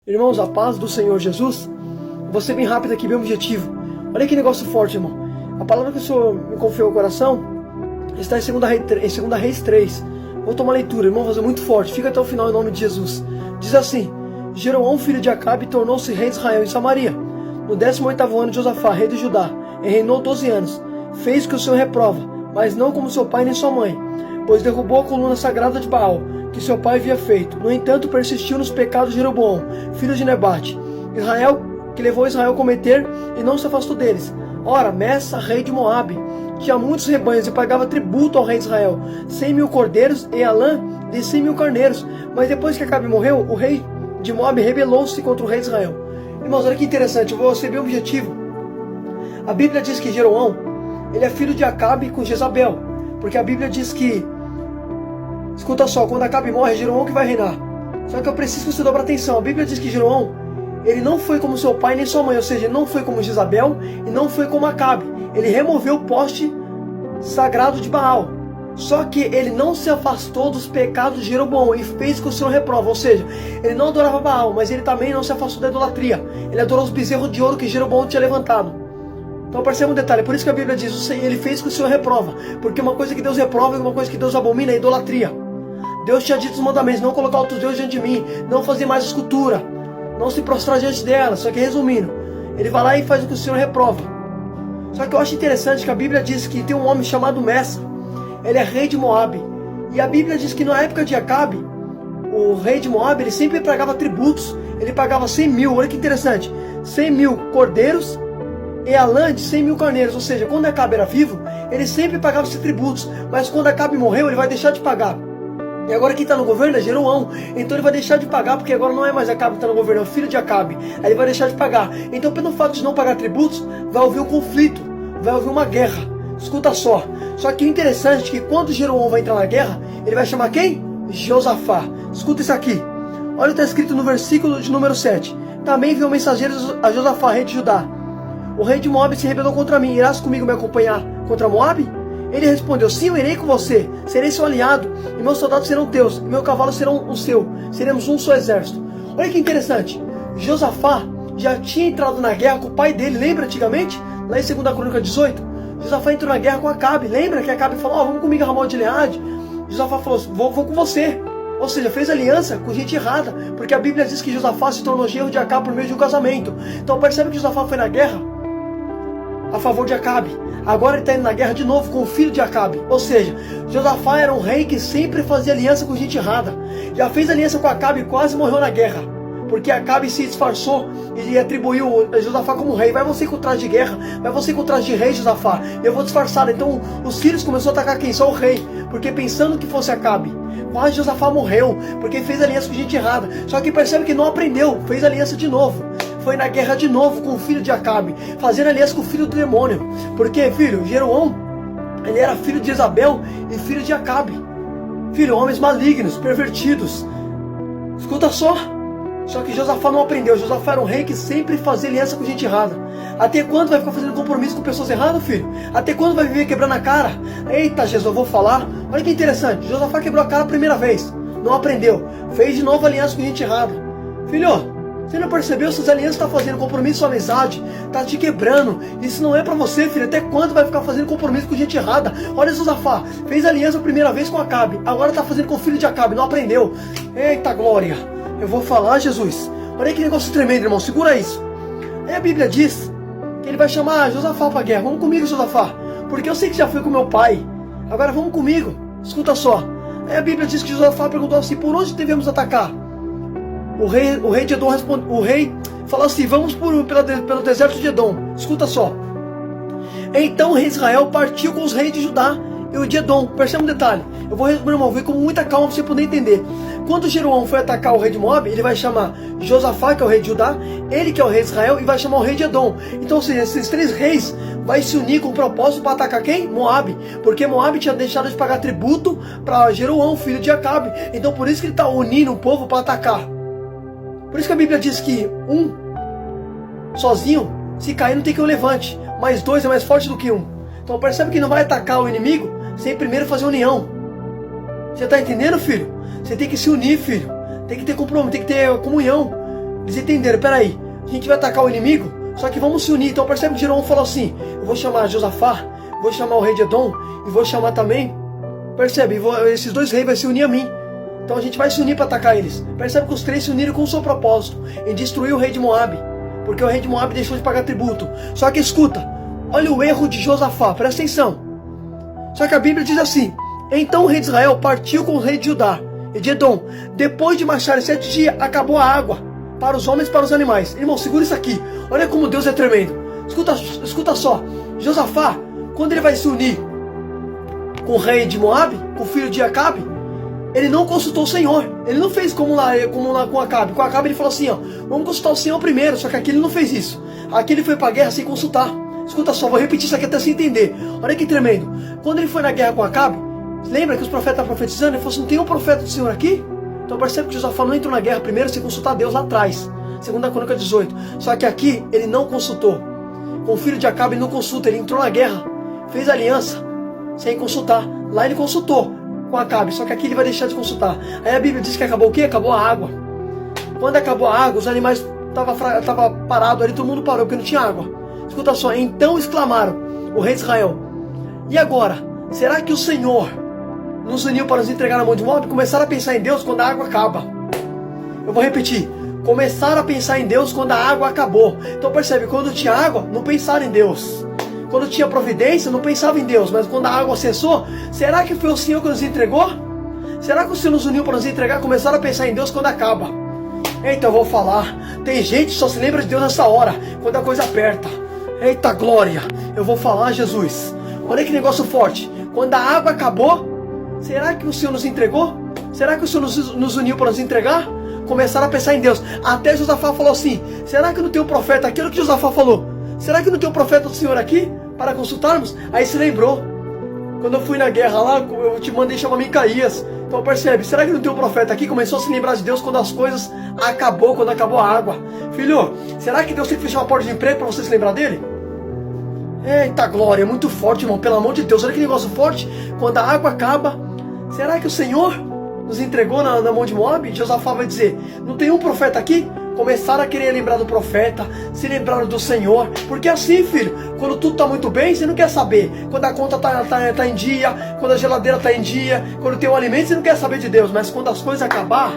Irmãos, a paz do Senhor Jesus. Vou ser bem rápido aqui, bem objetivo. Olha que negócio forte, irmão. A palavra que o Senhor me confiou ao coração está em 2 Reis 3. Vou tomar leitura, irmão, fazer muito forte. Fica até o final em nome de Jesus. Diz assim: Jeroão, filho de Acabe, tornou-se rei de Israel em Samaria. No 18º ano de Josafá, rei de Judá, e reinou 12 anos. Fez o que o Senhor reprova, mas não como seu pai nem sua mãe, pois derrubou a coluna sagrada de Baal, que seu pai havia feito. No entanto, persistiu nos pecados de Jeroboão, filho de Nebate, que levou Israel a cometer, e não se afastou deles. Ora, Messa, rei de Moabe, tinha muitos rebanhos e pagava tributo ao rei de Israel, 100.000 cordeiros, e Alã de 100.000 carneiros. Mas depois que Acabe morreu, o rei de Moabe rebelou-se contra o rei de Israel. Irmãos, olha que interessante, eu vou ser bem objetivo. A Bíblia diz que Jeroão, ele é filho de Acabe com Jezabel, porque a Bíblia diz que, escuta só, quando Acabe morre, é Jeroão que vai reinar. Só que eu preciso que você dobre atenção. A Bíblia diz que Jeroão, ele não foi como seu pai nem sua mãe, ou seja, ele não foi como Jezabel e não foi como Acabe. Ele removeu o poste sagrado de Baal. Só que ele não se afastou dos pecados de Jeroboão e fez o que o Senhor reprova. Ou seja, ele não adorava Baal, mas ele também não se afastou da idolatria. Ele adorou os bezerros de ouro que Jeroboão tinha levantado. Então perceba um detalhe, por isso que a Bíblia diz, ele fez o que o Senhor reprova. Porque uma coisa que Deus reprova e uma coisa que Deus abomina é idolatria. Deus tinha dito os mandamentos: não colocar outros deuses diante de mim, não fazer mais escultura, não se prostrar diante dela. Só que resumindo, ele vai lá e faz o que o Senhor reprova. Só que eu acho interessante que a Bíblia diz que tem um homem chamado Messa. Ele é rei de Moabe. E a Bíblia diz que na época de Acabe, o rei de Moabe, ele sempre pagava tributos. Ele pagava 100.000, olha que interessante, 100.000 cordeiros e Alã de 100.000 carneiros. Ou seja, quando Acabe era vivo, ele sempre pagava esses tributos. Mas quando Acabe morreu, ele vai deixar de pagar. E agora quem está no governo é Jeroão. Então ele vai deixar de pagar, porque agora não é mais Acabe que está no governo, é o filho de Acabe. Aí ele vai deixar de pagar. Então, pelo fato de não pagar tributos, vai haver um conflito, vai haver uma guerra. Escuta só. Só que o interessante é que quando Jeroão vai entrar na guerra, ele vai chamar quem? Josafá. Escuta isso aqui. Olha o que está escrito no versículo de número 7. Também enviou mensageiros a Josafá, rei de Judá. O rei de Moabe se rebelou contra mim. Irás comigo me acompanhar contra Moabe? Ele respondeu: sim, eu irei com você. Serei seu aliado, e meus soldados serão teus, e meus cavalos serão o seu. Seremos um só exército. Olha que interessante. Josafá já tinha entrado na guerra com o pai dele. Lembra antigamente? Lá em 2 Crônica 18. Josafá entrou na guerra com Acabe. Lembra que Acabe falou: vamos comigo a Ramon de Gileade? Josafá falou: vou com você. Ou seja, fez aliança com gente errada, porque a Bíblia diz que Josafá se tornou genro de Acabe por meio de um casamento. Então percebe que Josafá foi na guerra a favor de Acabe. Agora ele está indo na guerra de novo com o filho de Acabe. Ou seja, Josafá era um rei que sempre fazia aliança com gente errada. Já fez aliança com Acabe e quase morreu na guerra, porque Acabe se disfarçou e atribuiu Josafá como rei. Vai você com traje de guerra, vai você com traje de rei, Josafá. Eu vou disfarçar. Então os filhos começaram a atacar quem? Só o rei, porque pensando que fosse Acabe. Quase Josafá morreu, porque fez aliança com gente errada. Só que percebe que não aprendeu, fez aliança de novo. Foi na guerra de novo com o filho de Acabe, fazendo aliança com o filho do demônio. Porque, filho, Jeroão, ele era filho de Jezabel e filho de Acabe. Filho, homens malignos, pervertidos. Escuta só. Só que Josafá não aprendeu. Josafá era um rei que sempre fazia aliança com gente errada. Até quando vai ficar fazendo compromisso com pessoas erradas, filho? Até quando vai viver quebrando a cara? Eita, Jesus, eu vou falar. Olha que interessante. Josafá quebrou a cara a primeira vez. Não aprendeu. Fez de novo aliança com gente errada. Filho, você não percebeu? Suas alianças estão fazendo compromisso com a amizade. Está te quebrando. Isso não é pra você, filho. Até quando vai ficar fazendo compromisso com gente errada? Olha Josafá. Fez aliança a primeira vez com Acabe. Agora está fazendo com o filho de Acabe. Não aprendeu. Eita glória. Eu vou falar, Jesus. Olha que negócio tremendo, irmão. Segura isso. Aí a Bíblia diz que ele vai chamar Josafá para a guerra. Vamos comigo, Josafá. Porque eu sei que já fui com meu pai. Agora vamos comigo. Escuta só. Aí a Bíblia diz que Josafá perguntou assim: por onde devemos atacar? O rei de Edom respondeu. O rei falou assim: vamos pelo deserto de Edom. Escuta só. Então o rei de Israel partiu com os reis de Judá e o de Edom. Perceba um detalhe. Eu vou resumir, irmão, ver com muita calma para você poder entender. Quando Jeroão foi atacar o rei de Moabe, ele vai chamar Josafá, que é o rei de Judá, ele que é o rei de Israel, e vai chamar o rei de Edom. Então, ou seja, esses três reis vai se unir com o propósito para atacar quem? Moabe. Porque Moabe tinha deixado de pagar tributo para Jeroão, filho de Acabe. Então por isso que ele está unindo o povo para atacar. Por isso que a Bíblia diz que um sozinho, se cair, não tem que um levante, mas dois é mais forte do que um. Então percebe que não vai atacar o inimigo sem primeiro fazer união. Você está entendendo, filho? Você tem que se unir, filho. Tem que ter compromisso, tem que ter comunhão. Eles entenderam, peraí, a gente vai atacar o inimigo, só que vamos se unir. Então percebe que Jeroboão falou assim, eu vou chamar Josafá, vou chamar o rei de Edom, e vou chamar também, percebe, esses dois reis vão se unir a mim. Então a gente vai se unir para atacar eles. Percebe que os três se uniram com o seu propósito, em destruir o rei de Moabe, porque o rei de Moabe deixou de pagar tributo. Só que escuta, olha o erro de Josafá, presta atenção. Só que a Bíblia diz assim, então o rei de Israel partiu com o rei de Judá e de Edom. Depois de marcharem 7 dias, acabou a água para os homens e para os animais. Irmão, segura isso aqui. Olha como Deus é tremendo. Escuta só. Josafá, quando ele vai se unir com o rei de Moabe, com o filho de Acabe, ele não consultou o Senhor. Ele não fez como lá com Acabe. Com Acabe ele falou assim, ó, vamos consultar o Senhor primeiro. Só que aqui ele não fez isso. Aqui ele foi para a guerra sem consultar. Escuta só, vou repetir isso aqui até você entender. Olha que tremendo. Quando ele foi na guerra com Acabe, lembra que os profetas estavam profetizando? Ele falou assim, não tem um profeta do Senhor aqui? Então percebe que Josafá não entrou na guerra primeiro sem consultar Deus lá atrás. 2 Crônica 18. Só que aqui ele não consultou. Com o filho de Acabe ele não consulta. Ele entrou na guerra, fez aliança sem consultar. Lá ele consultou com Acabe. Só que aqui ele vai deixar de consultar. Aí a Bíblia diz que acabou o quê? Acabou a água. Quando acabou a água, os animais estavam parados ali. Todo mundo parou porque não tinha água. Escuta só. Então exclamaram o rei de Israel, e agora? Será que o Senhor nos uniu para nos entregar na mão de Moabe? Começaram a pensar em Deus quando a água acaba. Eu vou repetir. Começaram a pensar em Deus quando a água acabou. Então percebe, quando tinha água, não pensaram em Deus. Quando tinha providência, não pensava em Deus. Mas quando a água cessou, será que foi o Senhor que nos entregou? Será que o Senhor nos uniu para nos entregar? Começaram a pensar em Deus quando acaba. Eita, eu vou falar. Tem gente que só se lembra de Deus nessa hora, quando a coisa aperta. Eita glória, eu vou falar, Jesus. Olha que negócio forte. Quando a água acabou, será que o Senhor nos entregou? Será que o Senhor nos uniu para nos entregar? Começaram a pensar em Deus. Até Josafá falou assim, será que não tem um profeta? Aquilo que Josafá falou, será que não tem um profeta do Senhor aqui para consultarmos? Aí se lembrou. Quando eu fui na guerra lá, eu te mandei chamar Micaías. Então percebe, será que não tem um profeta aqui? Começou a se lembrar de Deus quando as coisas acabou, quando acabou a água. Filho, será que Deus tem que fechar uma porta de emprego para você se lembrar dele? Eita glória, é muito forte, irmão, pelo amor de Deus. Olha que negócio forte. Quando a água acaba, será que o Senhor nos entregou na mão de Moabe? Josafá vai dizer, não tem um profeta aqui? Começaram a querer lembrar do profeta, se lembraram do Senhor. Porque assim, filho, quando tudo está muito bem, você não quer saber. Quando a conta tá em dia, quando a geladeira está em dia, quando tem o alimento, você não quer saber de Deus. Mas quando as coisas acabar,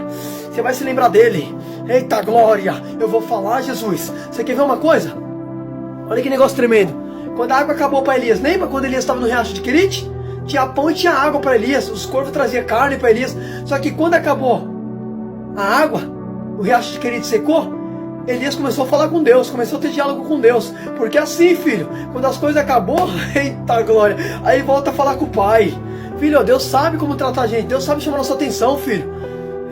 você vai se lembrar dele. Eita glória, eu vou falar, Jesus. Você quer ver uma coisa? Olha que negócio tremendo. Quando a água acabou para Elias, lembra quando Elias estava no riacho de Querite? Tinha pão e tinha água para Elias, os corvos traziam carne para Elias. Só que quando acabou a água, o riacho de Querite secou, Elias começou a falar com Deus, começou a ter diálogo com Deus. Porque assim, filho, quando as coisas acabou, eita glória, aí volta a falar com o pai. Filho, Deus sabe como tratar a gente, Deus sabe chamar nossa atenção, filho.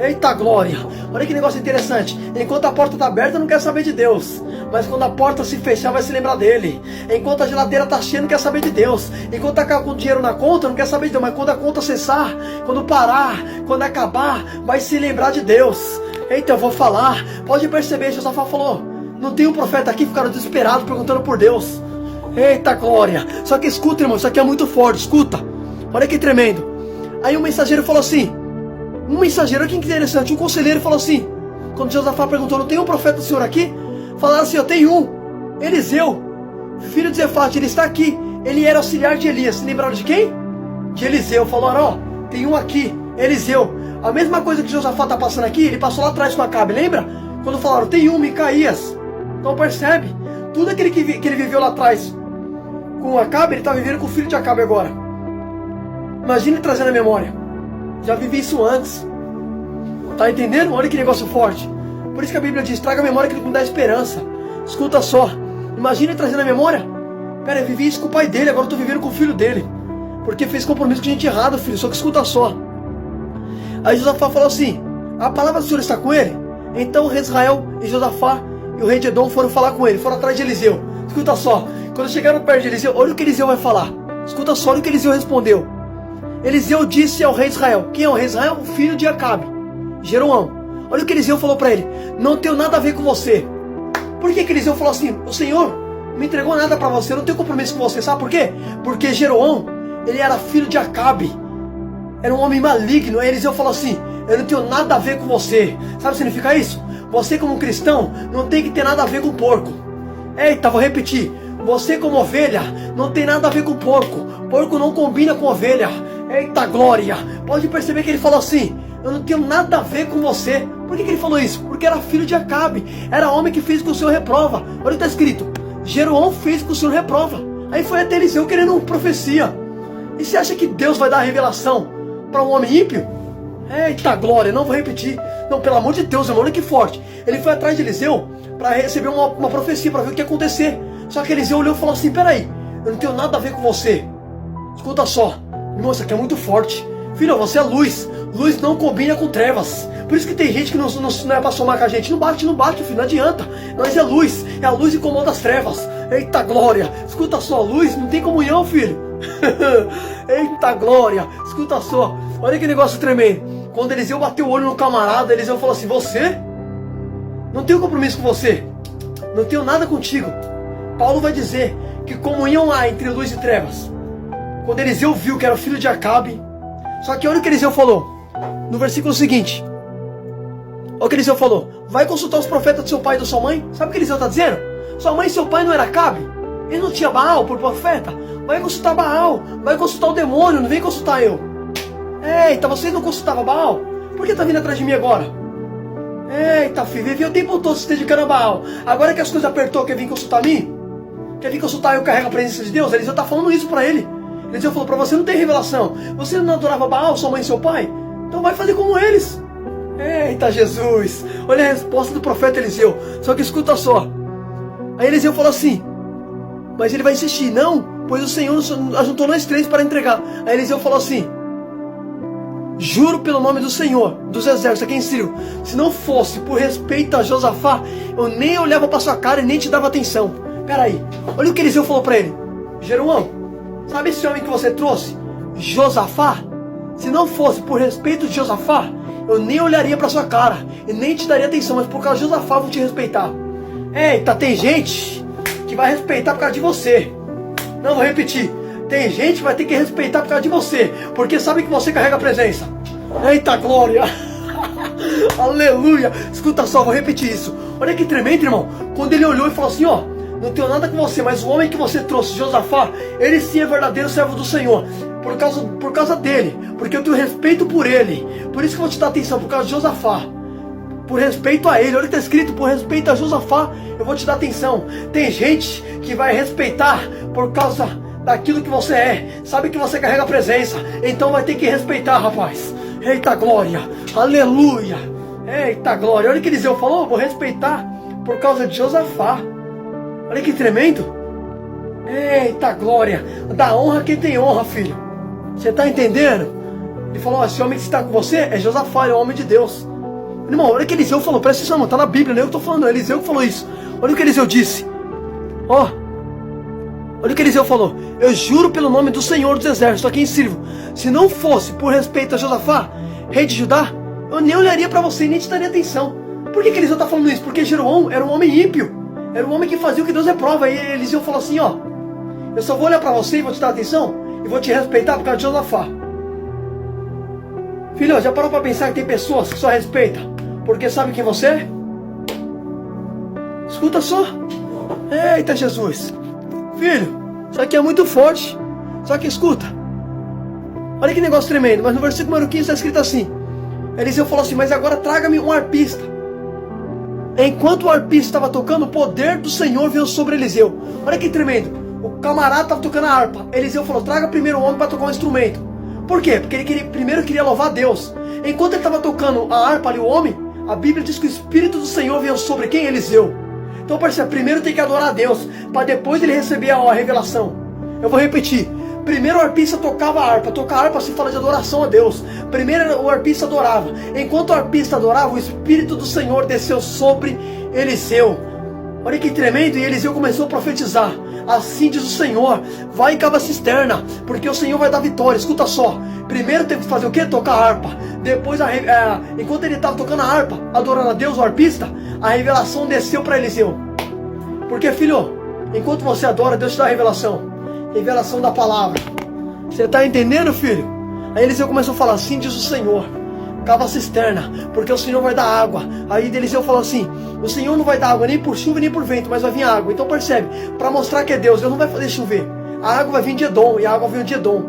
Eita glória, olha que negócio interessante. Enquanto a porta está aberta, não quer saber de Deus. Mas quando a porta se fechar, vai se lembrar dele. Enquanto a geladeira está cheia, não quer saber de Deus. Enquanto está com dinheiro na conta, não quer saber de Deus. Mas quando a conta cessar, quando parar, quando acabar, vai se lembrar de Deus. Eita, eu vou falar. Pode perceber, Josafá falou, não tem um profeta aqui, ficaram desesperados perguntando por Deus. Eita glória. Só que escuta, irmão, isso aqui é muito forte, escuta. Olha que tremendo. Aí um mensageiro falou assim, olha que interessante, um conselheiro falou assim, quando Josafá perguntou, não tem um profeta do Senhor aqui? Falaram assim, eu tenho um, Eliseu, filho de Zefate, ele está aqui. Ele era auxiliar de Elias. Se lembraram de quem? De Eliseu. Falaram, ó, tem um aqui, Eliseu. A mesma coisa que Josafá está passando aqui, ele passou lá atrás com Acabe, lembra? Quando falaram, tem um, Micaías. Então percebe, tudo aquele que ele viveu lá atrás com Acabe, ele está vivendo com o filho de Acabe agora. Imagine trazendo a memória. Já vivi isso antes. Tá entendendo? Olha que negócio forte. Por isso que a Bíblia diz, traga a memória que não dá esperança. Escuta só. Imagina ele trazendo a memória. Pera, eu vivi isso com o pai dele, agora eu tô vivendo com o filho dele. Porque fez compromisso com gente errada, filho. Só que escuta só. Aí Josafá falou assim, a palavra do Senhor está com ele? Então o rei de Israel e Josafá e o rei de Edom foram falar com ele. Foram atrás de Eliseu. Escuta só. Quando chegaram perto de Eliseu, olha o que Eliseu vai falar. Escuta só, olha o que Eliseu respondeu. Eliseu disse ao rei de Israel. Quem é o rei de Israel? O filho de Acabe, Jeroboão. Olha o que Eliseu falou para ele. Não tenho nada a ver com você. Por que Eliseu falou assim? O Senhor não me entregou nada para você. Eu não tenho compromisso com você. Sabe por quê? Porque Jeroboão, ele era filho de Acabe. Era um homem maligno. Aí Eliseu falou assim, eu não tenho nada a ver com você. Sabe o que significa isso? você como cristão não tem que ter nada a ver com porco. Eita, vou repetir. Você como ovelha não tem nada a ver com porco. Porco não combina com ovelha. Eita glória. Pode perceber que ele falou assim: eu não tenho nada a ver com você. Por que ele falou isso? Porque era filho de Acabe. Era homem que fez com que o Senhor reprova. Olha o que está escrito: Jeroão fez com que o Senhor reprova. Aí foi até Eliseu querendo uma profecia. E você acha que Deus vai dar a revelação para um homem ímpio? Eita glória, não vou repetir. Não, pelo amor de Deus, irmão, olha que forte. Ele foi atrás de Eliseu para receber uma profecia, para ver o que ia acontecer. Só que Eliseu olhou e falou assim: peraí, eu não tenho nada a ver com você. Escuta só, irmão, isso aqui é muito forte. Filho, você é luz. Luz não combina com trevas. Por isso que tem gente que não é pra somar com a gente. Não bate, filho, não adianta. Nós é luz. É a luz que incomoda as trevas. Eita glória. Escuta só, luz não tem comunhão, filho. Eita glória. Escuta só. Olha que negócio tremendo. Quando Eliseu bateu o olho no camarada, Eliseu falou assim: você? Não tenho compromisso com você. Não tenho nada contigo. Paulo vai dizer que comunhão há entre luz e trevas. Quando Eliseu viu que era o filho de Acabe. Só que olha o que Eliseu falou no versículo seguinte. Olha o que Eliseu falou: vai consultar os profetas do seu pai e da sua mãe. Sabe o que Eliseu está dizendo? Sua mãe e seu pai não era Acabe? Ele não tinha Baal por profeta? Vai consultar Baal. Vai consultar o demônio, não vem consultar eu. Eita, vocês não consultavam Baal? Por que está vindo atrás de mim agora? Eita, filho, viveu o tempo todo se dedicando a Baal. Agora que as coisas apertou, quer vir consultar mim? Quer vir consultar eu carrego a presença de Deus? Eliseu está falando isso para ele. Eliseu falou: para você não tem revelação. Você não adorava Baal, sua mãe e seu pai? Então vai fazer como eles. Eita Jesus. Olha a resposta do profeta Eliseu. Só que escuta só. Aí Eliseu falou assim: mas ele vai insistir. Não, pois o Senhor ajuntou nós três para entregar. Aí Eliseu falou assim: juro pelo nome do Senhor dos exércitos aqui em Sírio, se não fosse por respeito a Josafá, eu nem olhava para sua cara e nem te dava atenção. Peraí, olha o que Eliseu falou para ele: Jeroão, sabe esse homem que você trouxe? Josafá? Se não fosse por respeito de Josafá, eu nem olharia para sua cara e nem te daria atenção, mas por causa de Josafá eu vou te respeitar. Eita, tem gente que vai respeitar por causa de você. Não, vou repetir. Tem gente que vai ter que respeitar por causa de você, porque sabe que você carrega a presença. Eita glória. Aleluia. Escuta só, vou repetir isso. Olha que tremendo, irmão. Quando ele olhou e falou assim: ó, não tenho nada com você, mas o homem que você trouxe, Josafá, ele sim é verdadeiro servo do Senhor. Por causa dele, porque eu tenho respeito por ele. Por isso que eu vou te dar atenção, por causa de Josafá. Por respeito a ele, olha o que está escrito: por respeito a Josafá, eu vou te dar atenção. Tem gente que vai respeitar por causa daquilo que você é. Sabe que você carrega a presença, então vai ter que respeitar, rapaz. Eita glória, aleluia. Eita glória, olha o que Eliseu falou: vou respeitar por causa de Josafá. Olha que tremendo. Eita glória, dá honra a quem tem honra, filho. Você está entendendo? Ele falou: esse homem que está com você é Josafá, é o homem de Deus. Irmão, olha o que Eliseu falou, presta atenção, está na Bíblia, não é eu que estou falando, é Eliseu que falou isso. Olha o que Eliseu disse. Ó, olha o que Eliseu falou: eu juro pelo nome do Senhor dos exércitos aqui em Sírio, se não fosse por respeito a Josafá, rei de Judá, eu nem olharia para você e nem te daria atenção. Por que Eliseu está falando isso? Porque Jeroão era um homem ímpio, era um homem que fazia o que Deus reprova. E Eliseu falou assim: ó, eu só vou olhar para você e vou te dar atenção e vou te respeitar por causa de Josafá. Filho, já parou para pensar que tem pessoas que só respeitam porque sabe quem você é? Escuta só. Eita Jesus. Filho, isso aqui é muito forte. Só que escuta. Olha que negócio tremendo. Mas no versículo número 15 está escrito assim: Eliseu falou assim: mas agora traga-me um arpista. Enquanto o arpista estava tocando, o poder do Senhor veio sobre Eliseu. Olha que tremendo. O camarada estava tocando a harpa. Eliseu falou: traga primeiro o homem para tocar um instrumento. Por quê? Porque ele primeiro queria louvar a Deus. Enquanto ele estava tocando a harpa ali, o homem, a Bíblia diz que o Espírito do Senhor veio sobre quem? Eliseu. Então percebe, primeiro tem que adorar a Deus, para depois ele receber a revelação. Eu vou repetir. Primeiro o arpista tocava a harpa. Tocar a harpa se fala de adoração a Deus. Primeiro o arpista adorava. Enquanto o arpista adorava, o Espírito do Senhor desceu sobre Eliseu. Olha que tremendo. E Eliseu começou a profetizar: assim diz o Senhor, vai e cava a cisterna, porque o Senhor vai dar vitória. Escuta só. Primeiro teve que fazer o quê? Tocar a harpa. Depois, enquanto ele estava tocando a harpa, adorando a Deus, o arpista, a revelação desceu para Eliseu. Porque, filho, enquanto você adora, Deus te dá a revelação. Revelação da palavra. Você está entendendo, filho? Aí Eliseu começou a falar: assim diz o Senhor, cava a cisterna, porque o Senhor vai dar água. Aí Eliseu falou assim, o Senhor não vai dar água nem por chuva nem por vento, mas vai vir água. Então percebe, para mostrar que é Deus, Deus não vai fazer chover. A água vai vir de Edom, e a água veio de Edom.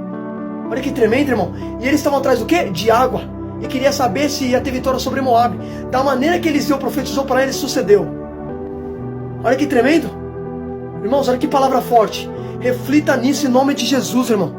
Olha que tremendo, irmão. E eles estavam atrás do quê? De água. E queria saber se ia ter vitória sobre Moabe. Da maneira que Eliseu profetizou para eles, sucedeu. Olha que tremendo. Irmãos, olha que palavra forte. Reflita nisso em nome de Jesus, irmão.